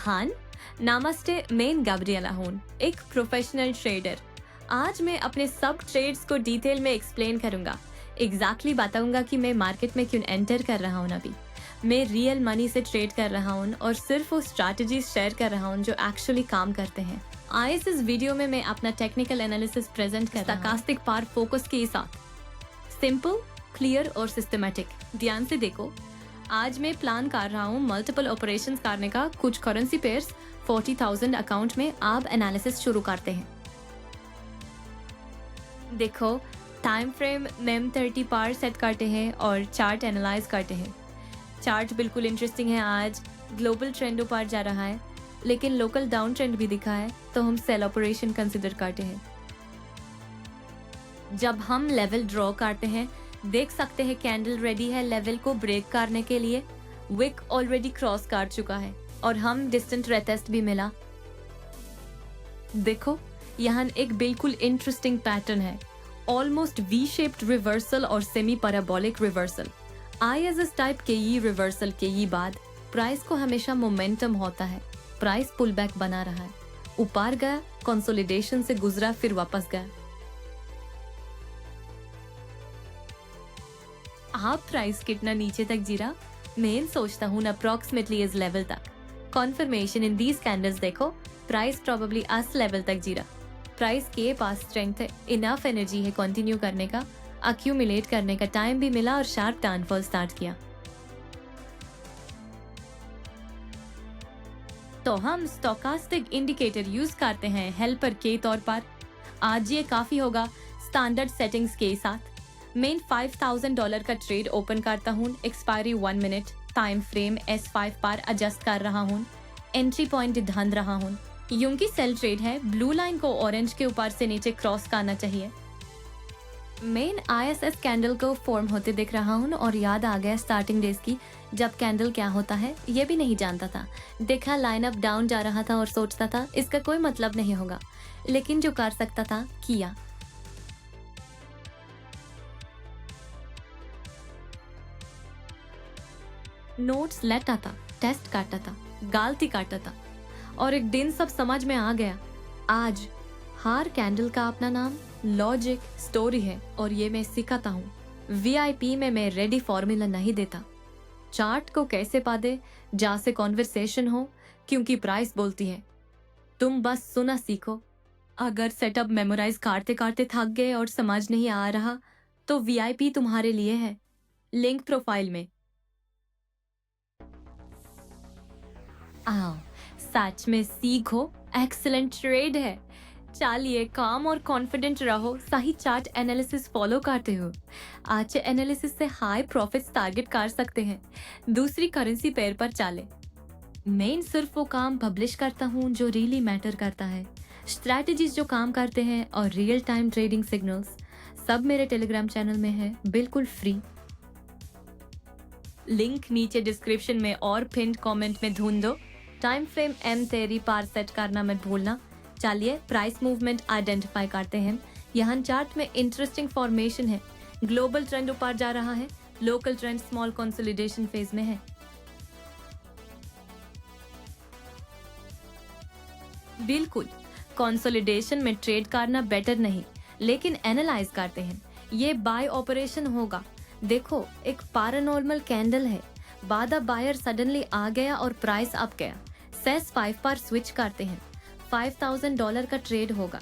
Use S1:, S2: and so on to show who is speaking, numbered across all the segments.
S1: हान, नमस्ते। मैं गब्रिएला हूँ, एक प्रोफेशनल ट्रेडर। आज मैं अपने सब ट्रेड्स को डिटेल में एक्सप्लेन करूंगा। एग्जैक्टली बताऊंगा कि मैं मार्केट में क्यों एंटर कर रहा हूँ। अभी मैं रियल मनी से ट्रेड कर रहा हूँ और सिर्फ वो स्ट्रैटेजीज शेयर कर रहा हूँ जो एक्चुअली काम करते हैं। आज इस वीडियो में मैं अपना टेक्निकल एनालिसिस प्रेजेंट कर रहा हूँ, स्टोकास्टिक पार फोकस के साथ। सिंपल, क्लियर और सिस्टमैटिक। ध्यान से देखो, आज मैं प्लान कर रहा हूँ मल्टीपल ऑपरेशंस करने का। कुछ करेंसी पेयर्स 40,000 अकाउंट में। आप एनालिसिस शुरू करते हैं। देखो, टाइम फ्रेम मेम 30 पार सेट करते हैं और चार्ट एनालाइज करते हैं। चार्ट बिल्कुल इंटरेस्टिंग है। आज ग्लोबल ट्रेंड ऊपर जा रहा है, लेकिन लोकल डाउन ट्रेंड भी दिखा है, तो हम सेल ऑपरेशन कंसिडर करते हैं। जब हम लेवल ड्रॉ करते हैं, देख सकते हैं कैंडल रेडी है लेवल को ब्रेक करने के लिए। विक ऑलरेडी क्रॉस कर चुका है और हम डिस्टेंट रेटेस्ट भी मिला। देखो, यहाँ एक बिल्कुल इंटरेस्टिंग पैटर्न है, ऑलमोस्ट वी शेप्ड रिवर्सल और semi parabolic reversal. ISS type के ये रिवर्सल के ये बाद प्राइस को हमेशा मोमेंटम होता है। प्राइस पुल बैक बना रहा है, ऊपर गया, कंसोलिडेशन से गुजरा, फिर वापस गया। आप प्राइस कितना नीचे तक गिरा? मैं सोचता हूँ अप्रोक्सीमेटली इस लेवल तक। कॉन्फर्मेशन इन दीज कैंडल्स देखो, प्राइस प्रोबेबली इस लेवल तक गिरा। प्राइस के पास स्ट्रेंथ है, इनफ एनर्जी है कंटिन्यू करने का, अक्यूमुलेट करने का टाइम भी मिला और शार्प डाउनफॉल स्टार्ट किया। तो हम स्टोकास्टिक इंडिकेटर यूज करते हैं हेल्पर के तौर पर। आज ये काफी होगा स्टैंडर्ड सेटिंग्स के साथ। मैं $5,000 का ट्रेड ओपन करता हूँ। Expiry 1 minute, time frame S5 पर एडजस्ट कर रहा हूँ। एंट्री पॉइंट ढूंढ रहा हूँ। यूं की सेल ट्रेड है, ब्लू लाइन को ऑरेंज के ऊपर से नीचे क्रॉस करना चाहिए। मैं ISS कैंडल को फॉर्म होते देख रहा हूँ और याद आ गया स्टार्टिंग डेज की, जब कैंडल क्या होता है ये भी नहीं जानता था। देखा लाइन अप डाउन जा रहा था और सोचता था इसका कोई मतलब नहीं होगा, लेकिन जो कर सकता था किया। नोट्स लेता था, टेस्ट काटता था, गलती काटता था और एक दिन सब समझ में आ गया। आज हर कैंडल का अपना नाम, लॉजिक, स्टोरी है और ये मैं सिखाता हूँ। VIP में मैं रेडी फॉर्मूला नहीं देता। चार्ट को कैसे पा दे जैसे कॉन्वर्सेशन हो, क्योंकि प्राइस बोलती है। तुम बस सुना सीखो। अगर सेटअप मेमोराइज करते करते थक गए और समझ नहीं आ रहा, तो VIP तुम्हारे लिए है, लिंक प्रोफाइल में। आओ, सच में सीखो, एक्सीलेंट ट्रेड है। चलिए, काम और कॉन्फिडेंट रहो। सही चार्ट एनालिसिस फॉलो करते हो, अच्छे एनालिसिस से हाई प्रॉफिट्स टारगेट कर सकते हैं। दूसरी करेंसी पेयर पर चले। मैं सिर्फ वो काम पब्लिश करता हूँ जो रियली मैटर करता है। स्ट्रैटेजीज जो काम करते हैं और रियल टाइम ट्रेडिंग सिग्नल्स सब मेरे टेलीग्राम चैनल में है, बिल्कुल फ्री। लिंक नीचे डिस्क्रिप्शन में और पिन कमेंट में ढूंढ दो। टाइम फ्रेम M30 पार सेट करना मत भूलना। चलिए, प्राइस मूवमेंट आइडेंटिफाई करते हैं। यहाँ चार्ट में इंटरेस्टिंग फॉर्मेशन है। ग्लोबल ट्रेंड ऊपर जा रहा है, local trend small consolidation phase में है। बिल्कुल, कंसोलिडेशन में ट्रेड करना बेटर नहीं, लेकिन एनालाइज करते हैं। ये बाय ऑपरेशन होगा। देखो, एक पैरानॉर्मल कैंडल है, बाद बायर सडनली आ गया और प्राइस अप गया। सेस 5 पर स्विच करते हैं। $5,000 का ट्रेड होगा।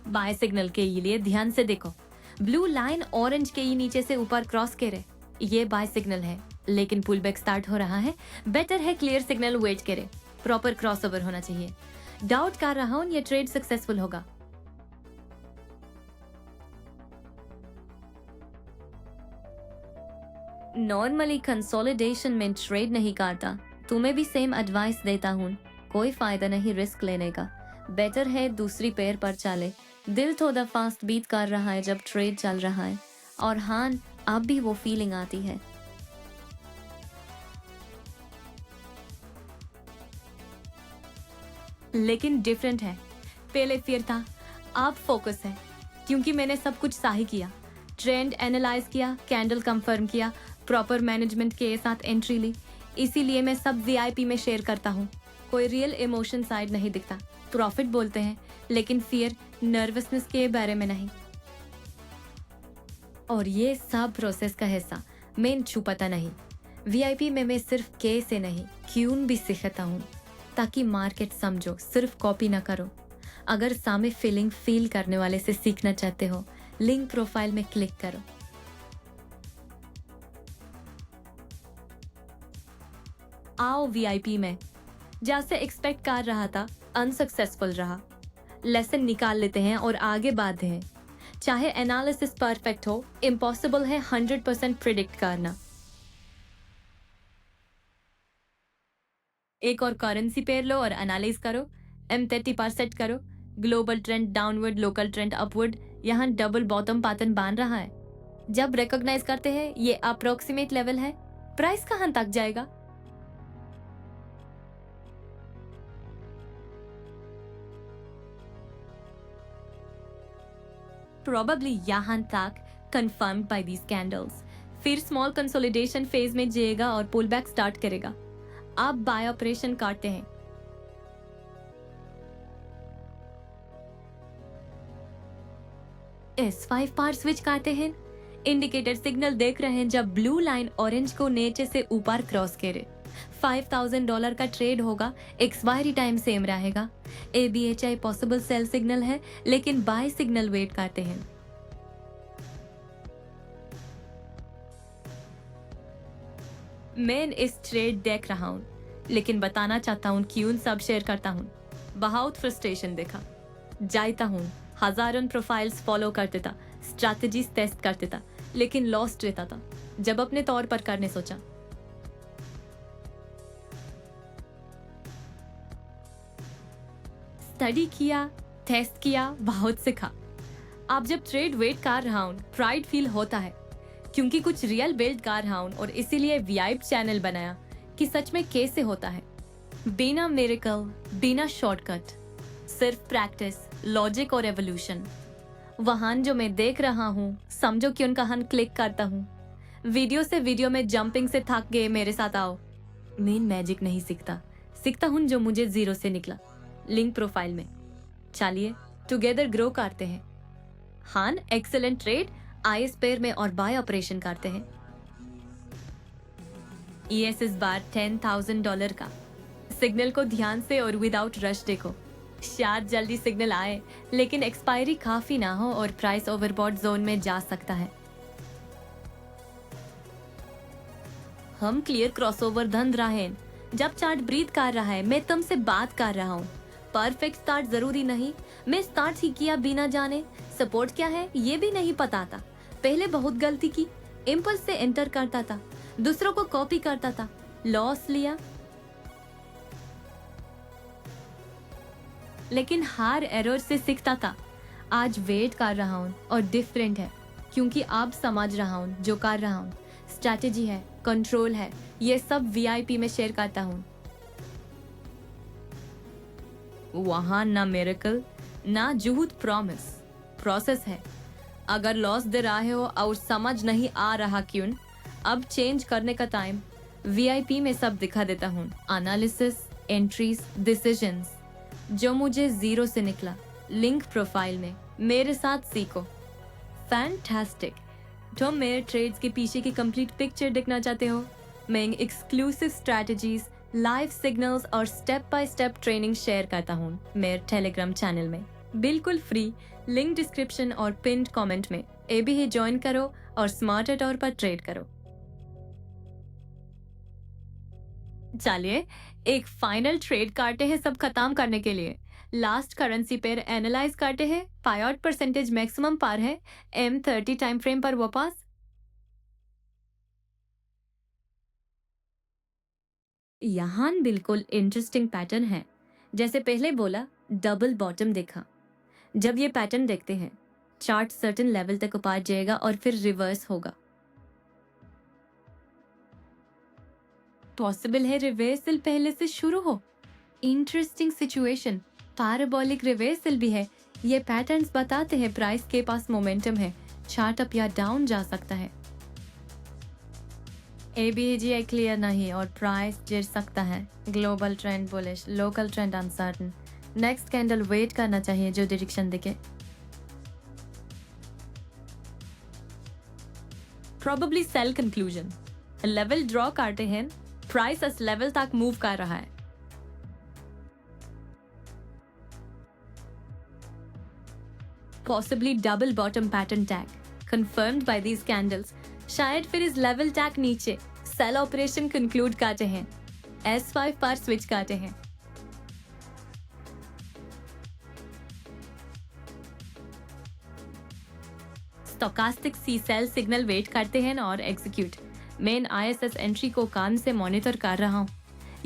S1: बाय सिग्नल के लिए ध्यान से देखो, ब्लू लाइन ऑरेंज के नीचे से ऊपर क्रॉस करे, ये बाय सिग्नल है, लेकिन पुल बैक स्टार्ट हो रहा है। बेटर है क्लियर सिग्नल वेट करे, प्रॉपर क्रॉसओवर होना चाहिए। डाउट कर रहा हूं ये ट्रेड सक्सेसफुल होगा। नॉर्मली कंसोलिडेशन में ट्रेड नहीं करता, तुम्हें भी सेम एडवाइस देता हूँ। कोई फायदा नहीं रिस्क लेने का, बेटर है दूसरी पेयर पर चले। दिल थोड़ा फास्ट बीट कर रहा है जब ट्रेड चल रहा है, और हाँ, अब भी वो फीलिंग आती है। लेकिन डिफरेंट है। पहले फियर था, अब फोकस है, क्योंकि मैंने सब कुछ सही किया। ट्रेंड एनालाइज किया, कैंडल कंफर्म किया, प्रॉपर मैनेजमेंट के साथ एंट्री ली। इसीलिए मैं सब वीआईपी में शेयर करता हूँ। कोई रियल इमोशन साइड नहीं दिखता। प्रॉफिट बोलते हैं, लेकिन फियर, नर्वसनेस के बारे में नहीं। और ये सब प्रोसेस का हिस्सा मेन छुपाता नहीं। वीआईपी में मैं सिर्फ के से नहीं, क्यून भी सिखाता हूँ, ताकि मार्केट समझो, सिर्फ कॉपी ना करो। अगर सामे फीलिंग फील करने वाले से सीखना चाहते हो, लिंक प्रोफाइल में क्लिक करो। आओ वीआईपी में। जैसे एक्सपेक्ट कर रहा था, अनसक्सेसफुल रहा। लेसन निकाल लेते हैं और आगे बढ़ते हैं। चाहे एनालिसिस परफेक्ट हो, इम्पॉसिबल है 100% प्रिडिक्ट करना। एक और करेंसी पेयर लो और एनालाइज करो। M30 पर सेट करो। Global trend downward, local trend upward. यहाँ डबल बॉटम पैटर्न बन रहा है। जब रिकॉग्नाइज करते हैं ये अप्रोक्सीमेट लेवल है, प्राइस कहां तक जाएगा? प्रोबेबली यहाँ तक, कंफर्म्ड बाय दीज कैंडल्स। फिर स्मॉल कंसोलिडेशन फेज में जाएगा और पुल बैक स्टार्ट करेगा। अब बाय ऑपरेशन काटते हैं। S5 पर स्विच करते हैं। इंडिकेटर सिग्नल देख रहे हैं जब ब्लू लाइन ऑरेंज को नीचे से ऊपर क्रॉस करे। $5,000 का ट्रेड होगा। एक्सपायरी टाइम सेम रहेगा। ABHI पॉसिबल सेल सिग्नल है, लेकिन बाय सिग्नल वेट करते हैं। मैं इस ट्रेड देख रहा हूँ, लेकिन बताना चाहता हूँ क्यों सब शेयर करता हूँ। बहुत फ्रस्ट्रेशन देखा। जाता हूँ, हजारों प्रोफाइल्स फॉलो करते था, स्ट्रैटेजीज टेस्ट करते था, लेकिन लॉस्ट रहता था। जब अपने तौर पर करने सोचा, स्टडी किया, टेस्ट किया, बहुत सीखा। अब जब ट्रेड वेट कर रहा हूँ, प्राइड फील होता है, क्योंकि कुछ रियल बिल्ड कर रहा हूँ। और इसीलिए वीआईप चैनल बनाया कि सच में कैसे होता है, बिना मिरेकल, बिना शॉर्टकट, सिर्फ प्रैक्टिस, लॉजिक और एवोल्यूशन। वहां जो मैं देख रहा हूँ, समझो कि उनका हन क्लिक करता हूँ। वीडियो से वीडियो में जंपिंग से थक गए, मेरे साथ आओ। मेन मैजिक नहीं सीखता हूँ जो मुझे जीरो से निकला। लिंक प्रोफाइल में चलिए टुगेदर ग्रो करते हैं। हान एक्सेलेंट ट्रेड IS पेयर में और बाय ऑपरेशन करते हैं। ES इस बार $10,000 का। सिग्नल को ध्यान से और विदाउट रश देखो। शायद जल्दी सिग्नल आए, लेकिन एक्सपायरी काफी ना हो और प्राइस ओवरबॉट जोन में जा सकता है। हम क्लियर क्रॉसओवर धंध रहे हैं। जब चार्ट ब्रीथ कर रहा है, मैं तुमसे बात कर रहा हूँ। परफेक्ट स्टार्ट जरूरी नहीं। मैं स्टार्ट ही किया बिना जाने सपोर्ट क्या है ये भी नहीं पता था। पहले बहुत गलती की। इम्पल्स से एंटर करता था, दूसरों को कॉपी करता था, लॉस लिया। लेकिन हर एरर से सीखता था। आज वेट कर रहा हूँ और डिफरेंट है, क्योंकि अब समझ रहा हूँ जो कर रहा हूँ। स्ट्रैटेजी है, कंट्रोल है, ये सब वीआईपी में शेयर करता हूँ। वहां ना मिरेकल, ना जुहूद, प्रॉमिस, प्रोसेस है। अगर लॉस दे रहे हो और समझ नहीं आ रहा क्यों, अब चेंज करने का टाइम। वीआईपी में सब दिखा देता हूँ। एनालिसिस, एंट्रीज, डिसीजंस, जो मुझे जीरो से निकला। लिंक प्रोफाइल में मेरे साथ सीखो। फैंटास्टिक। तो मेरे ट्रेड्स के पीछे की कंप्लीट पिक्चर देखना चाहते हो? मैं एक्सक्लूसिव स्ट्रैटेजीज, लाइव सिग्नल्स और step by step training share करता हूँ मेरे टेलीग्राम चैनल में, बिल्कुल फ्री। लिंक डिस्क्रिप्शन और पिन्ड कमेंट में। अभी ही ज्वाइन करो और स्मार्टर तौर पर ट्रेड करो। चलिए एक फाइनल ट्रेड करते हैं सब खत्म करने के लिए। लास्ट करेंसी पेयर एनालाइज करते हैं। पायोट परसेंटेज मैक्सिमम पर है। M30 टाइम फ्रेम पर वापस। यहाँ बिल्कुल इंटरेस्टिंग पैटर्न है। जैसे पहले बोला, डबल बॉटम देखा। जब ये पैटर्न देखते हैं, चार्ट सर्टेन लेवल तक ऊपर जाएगा और फिर रिवर्स होगा। पॉसिबल है रिवर्सल पहले से शुरू हो। Interesting situation. पैराबोलिक रिवर्सल भी है। ये पैटर्न्स बताते हैं प्राइस के पास मोमेंटम है। चार्ट अप या डाउन जा सकता है। ABGI क्लियर नहीं और प्राइस गिर सकता है। Global trend bullish, local trend uncertain. Next candle wait करना चाहिए जो डायरेक्शन दिखे। Probably sell conclusion. Level draw करते हैं, प्राइस इस लेवल तक मूव कर रहा है। Possibly double bottom pattern tag. Confirmed by these candles. शायद फिर इस लेवल टैग नीचे सेल ऑपरेशन कंक्लूड करते हैं। S5 पर स्विच करते हैं। स्टोकास्टिक सी सेल सिग्नल वेट करते हैं और एग्जीक्यूट। मेन ISS एंट्री को कान से मॉनिटर कर रहा हूँ।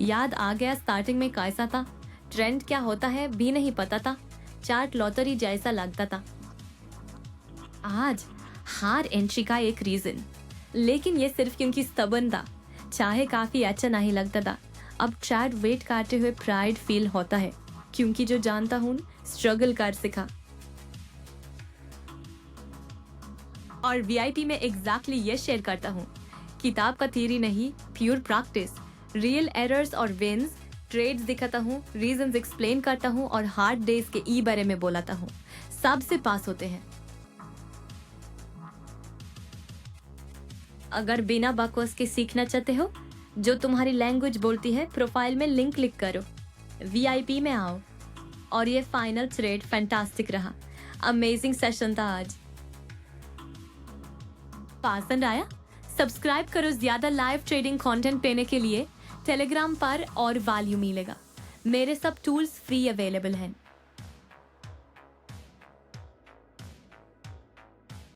S1: याद आ गया स्टार्टिंग में कैसा था, ट्रेंड क्या होता है भी नहीं पता था, चार्ट लॉटरी जैसा लगता था। आज हार एंट्री का एक रीजन, लेकिन ये सिर्फ क्योंकि stubborn था, चाहे काफी अच्छा नहीं लगता था। अब चार्ट वेट करते हुए प्राइड फील होता है, क्योंकि जो जानता हूँ स्ट्रगल कर सिखा। और VIP में एग्जैक्टली ये शेयर करता हूँ, किताब का थ्योरी नहीं, प्योर प्रैक्टिस। रियल एरर्स और विंस, ट्रेड्स दिखाता हूँ, रीजंस एक्सप्लेन करता हूँ और हार्ड डेज के ई बारे में बोलाता हूँ। सबसे पास होते हैं। अगर बिना बकवास के सीखना चाहते हो, जो तुम्हारी लैंग्वेज बोलती है, प्रोफाइल में लिंक क्लिक करो, VIP में आओ। और ये फाइनल ट्रेड फैंटास्टिक रहा, अमेजिंग सेशन था आज। पसंद आया? सब्सक्राइब करो ज्यादा लाइव ट्रेडिंग कंटेंट पाने के लिए। टेलीग्राम पर और वैल्यू मिलेगा। मेरे सब टूल्स फ्री अवेलेबल हैं।